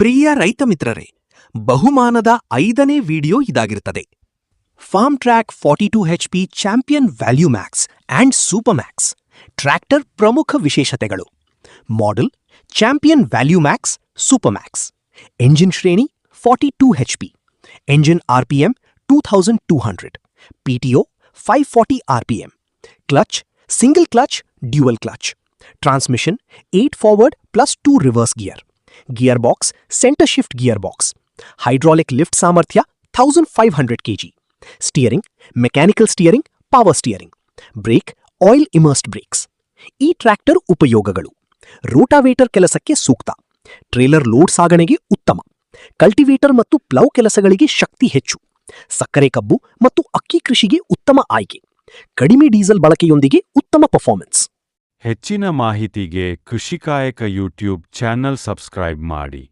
ಪ್ರಿಯ ರೈತ ಮಿತ್ರರೇ, ಬಹುಮಾನದ 5ನೇ ವಿಡಿಯೋ ಇದಾಗಿರುತ್ತದೆ. Farm track 42HP champion value max and super max tractor ಪ್ರಮುಖ ವಿಶೇಷತೆಗಳು. Model champion value max super max. Engine ಶ್ರೇಣಿ 42HP. Engine RPM 2200. PTO 540 RPM. Clutch single clutch dual clutch. Transmission 8 forward plus 2 reverse gear. Gear box centre shift gear box. Hydraulic lift ಸಾಮರ್ಥ್ಯ 1500 kg. Steering mechanical steering, power steering. Brake oil immersed brakes. ಈ tractor ಉಪಯೋಗಗಳು: rotavator ಕೆಲಸಕ್ಕೆ ಸೂಕ್ತ, trailer load ಸಾಗಣೆಗೆ ಉತ್ತಮ, cultivator ಮತ್ತು ಪ್ಲೌ ಕೆಲಸಗಳಿಗೆ ಶಕ್ತಿ ಹೆಚ್ಚು, ಸಕ್ಕರೆ ಕಬ್ಬು ಮತ್ತು ಅಕ್ಕಿ ಕೃಷಿಗೆ ಉತ್ತಮ ಆಯ್ಕೆ, ಕಡಿಮೆ ಡೀಸೆಲ್ ಬಳಕೆಯೊಂದಿಗೆ ಉತ್ತಮ ಪರ್ಫಾರ್ಮೆನ್ಸ್. ಹೆಚ್ಚಿನ ಮಾಹಿತಿಗೆ ಕೃಷಿಕಾಯಕ ಯೂಟ್ಯೂಬ್ ಚಾನಲ್ ಸಬ್ಸ್ಕ್ರೈಬ್ ಮಾಡಿ.